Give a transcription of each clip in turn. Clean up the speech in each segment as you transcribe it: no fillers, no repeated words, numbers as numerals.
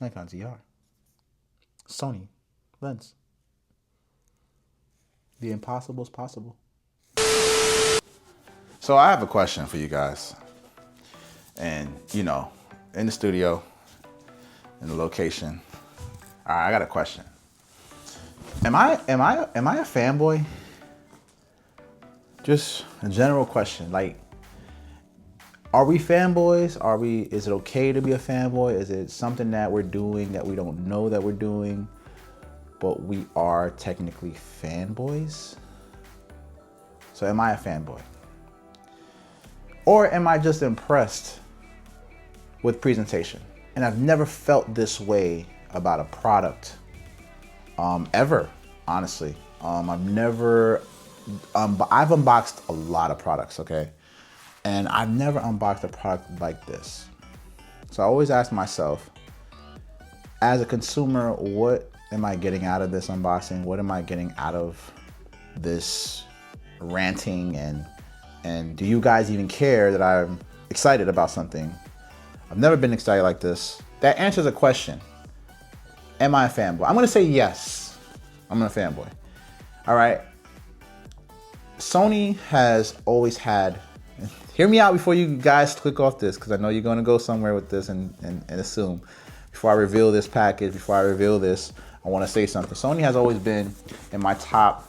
Nikon ZR. Sony lens. The impossible is possible. So I have a question for you guys. And, you know, in the studio, in the location. All right, I got a question. Am I a fanboy? Just a general question. Like, are we fanboys? Is it okay to be a fanboy? Is it something that we're doing that we don't know that we're doing, but we are technically fanboys? So am I a fanboy? Or am I just impressed with presentation? And I've never felt this way about a product ever, honestly. I've unboxed a lot of products, okay? And I've never unboxed a product like this. So I always ask myself, as a consumer, what am I getting out of this unboxing? What am I getting out of this ranting? And do you guys even care that I'm excited about something? I've never been excited like this. That answers a question. Am I a fanboy? I'm gonna say yes. I'm a fanboy. All right. Sony has always had, hear me out before you guys click off this, because I know you're gonna go somewhere with this and assume. Before I reveal this package, before I reveal this, I wanna say something. Sony has always been in my top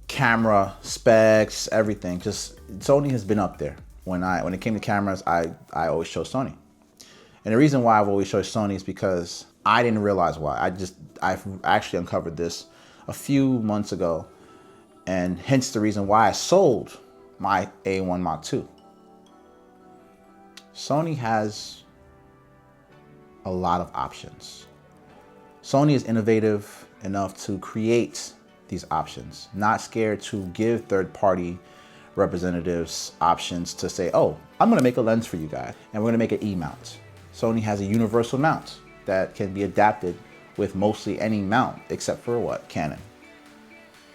camera specs, everything. Just Sony has been up there. When it came to cameras, I always chose Sony. And the reason why I've always chose Sony is because I didn't realize why. I've actually uncovered this a few months ago, and hence the reason why I sold my A1 Mark II. Sony has a lot of options. Sony is innovative enough to create these options, not scared to give third-party representatives options to say, oh, I'm gonna make a lens for you guys, and we're gonna make an E-mount. Sony has a universal mount that can be adapted with mostly any mount, except for what? Canon.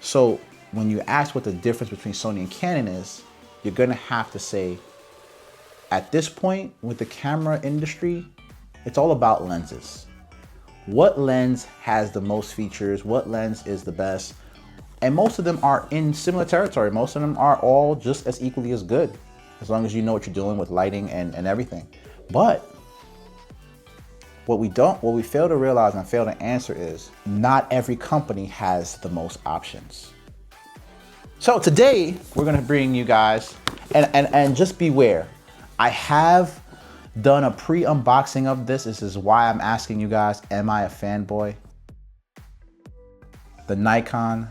So when you ask what the difference between Sony and Canon is, you're gonna have to say, at this point with the camera industry, it's all about lenses. What lens has the most features? What lens is the best? And most of them are in similar territory. Most of them are all just as equally as good, as long as you know what you're doing with lighting and everything. But what we fail to realize and fail to answer is, not every company has the most options. So today we're gonna bring you guys, and just beware, I have done a pre-unboxing of this. This is why I'm asking you guys, am I a fanboy? The Nikon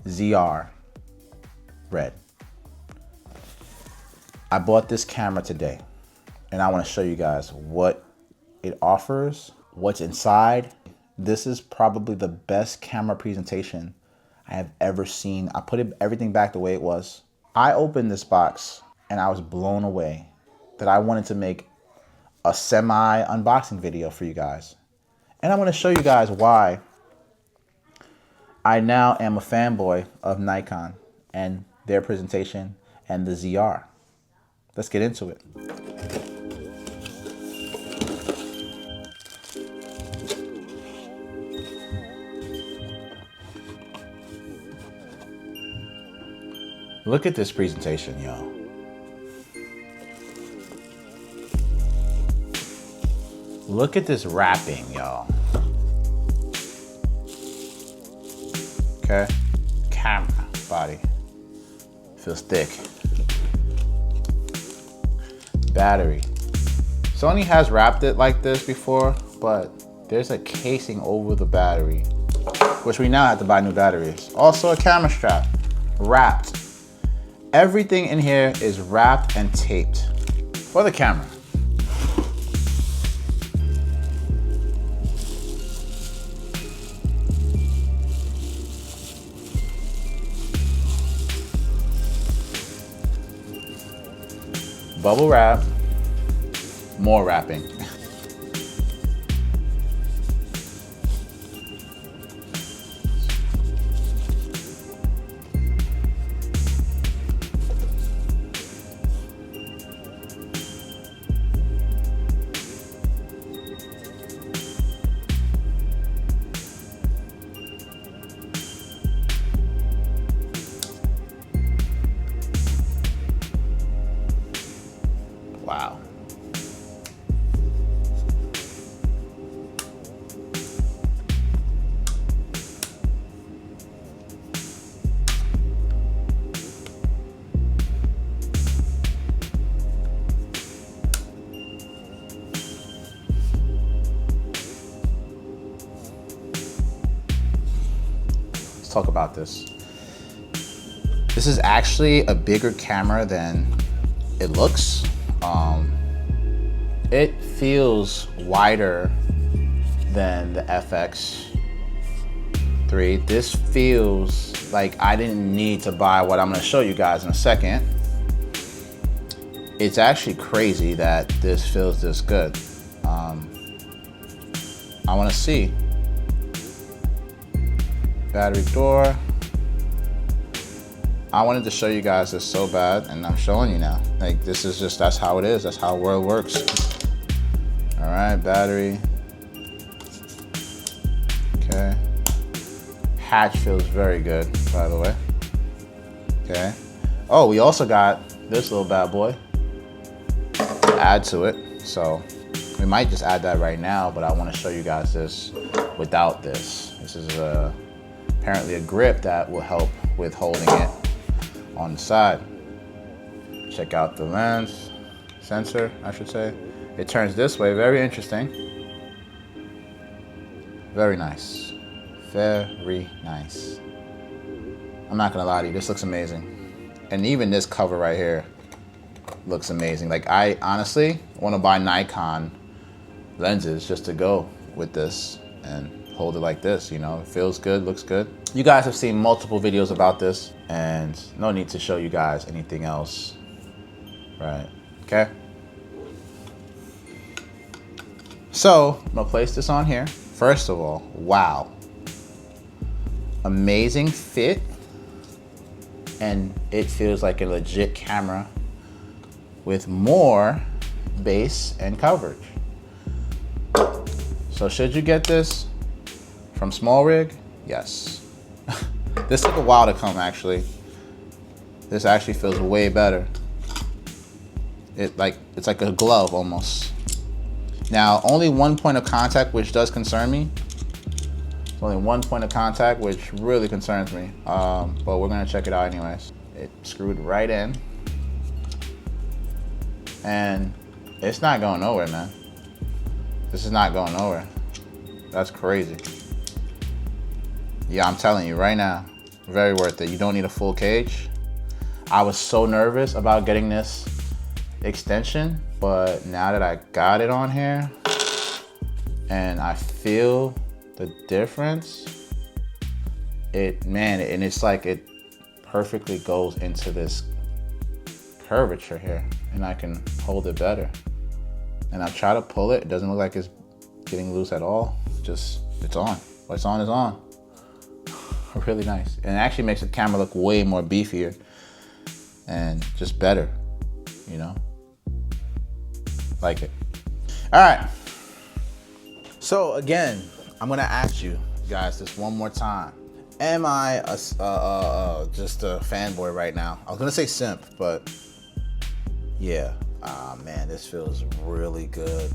ZR Red. I bought this camera today, and I want to show you guys what it offers, what's inside. This is probably the best camera presentation I have ever seen. I put everything back the way it was. I opened this box and I was blown away that I wanted to make a semi unboxing video for you guys. And I'm going to show you guys why I now am a fanboy of Nikon and their presentation and the ZR. Let's get into it. Look at this presentation, y'all. Look at this wrapping, y'all. Okay, camera body feels thick. Battery. Sony has wrapped it like this before, but there's a casing over the battery, which we now have to buy new batteries. Also a camera strap, wrapped. Everything in here is wrapped and taped for the camera. Bubble wrap, more wrapping. let's talk about this. This is actually a bigger camera than it looks. It feels wider than the FX3. This feels like I didn't need to buy what I'm gonna show you guys in a second. It's actually crazy that this feels this good. I wanna see. Battery door. I wanted to show you guys this so bad, and I'm showing you now. Like, this is just, that's how it is. That's how the world works. All right, battery. Okay. Hatch feels very good, by the way. Okay. Oh, we also got this little bad boy to add to it. So we might just add that right now, but I want to show you guys this without this. This is apparently a grip that will help with holding it on the side. Check out the lens, sensor, I should say. It turns this way, very interesting. Very nice, very nice. I'm not gonna lie to you, this looks amazing. And even this cover right here looks amazing. Like, I honestly wanna buy Nikon lenses just to go with this and hold it like this, you know? It feels good, looks good. You guys have seen multiple videos about this, and no need to show you guys anything else, right? Okay? So, I'm gonna place this on here. First of all, wow. Amazing fit, and it feels like a legit camera with more base and coverage. So should you get this from small rig? Yes. This took a while to come, actually. This actually feels way better. It's like a glove almost. Now, only one point of contact, which does concern me. It's only one point of contact, which really concerns me. But we're gonna check it out anyways. It screwed right in. And it's not going nowhere, man. This is not going nowhere. That's crazy. Yeah, I'm telling you right now, very worth it. You don't need a full cage. I was so nervous about getting this extension, but now that I got it on here and I feel the difference, and it's like it perfectly goes into this curvature here, and I can hold it better. And I try to pull it. It doesn't look like it's getting loose at all. Just, it's on. What's on is on. Really nice. And it actually makes the camera look way more beefier and just better, you know? Like it. All right. So again, I'm gonna ask you guys this one more time. Am I just a fanboy right now? I was gonna say simp, but yeah. Man, this feels really good.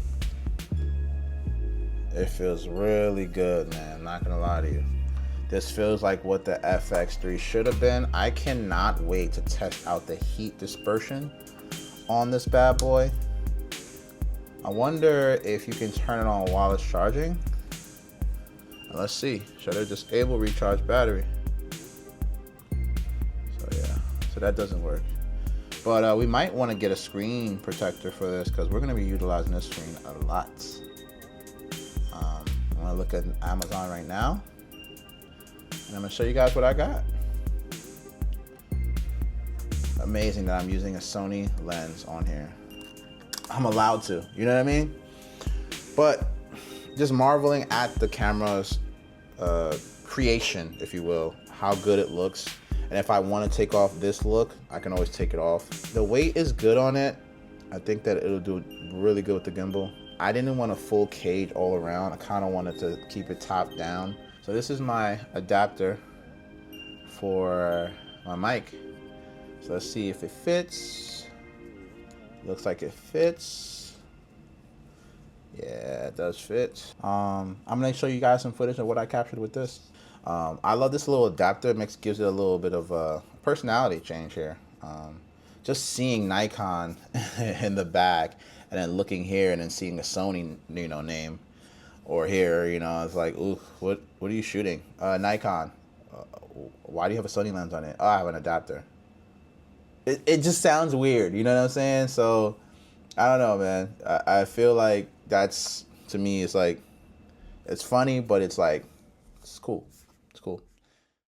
It feels really good, man. I'm not gonna lie to you. This feels like what the FX3 should have been. I cannot wait to test out the heat dispersion on this bad boy. I wonder if you can turn it on while it's charging. Let's see. Should I disable recharge battery? So yeah, so that doesn't work. But we might want to get a screen protector for this because we're going to be utilizing this screen a lot. I'm going to look at Amazon right now, and I'm going to show you guys what I got. Amazing that I'm using a Sony lens on here. I'm allowed to, you know what I mean? But just marveling at the camera's creation, if you will, how good it looks. And if I want to take off this look, I can always take it off. The weight is good on it. I think that it'll do really good with the gimbal. I didn't want a full cage all around. I kind of wanted to keep it top down. So this is my adapter for my mic. So let's see if it fits. Looks like it fits. Yeah, it does fit. I'm gonna show you guys some footage of what I captured with this. I love this little adapter. It gives it a little bit of a personality change here. Just seeing Nikon in the back, and then looking here and then seeing a Sony, you know, name, or here, you know, it's like, ooh, what are you shooting? Nikon. Why do you have a Sony lens on it? Oh, I have an adapter. It just sounds weird. You know what I'm saying? So I don't know, man. I feel like that's, to me, it's like, it's funny, but it's like, it's cool.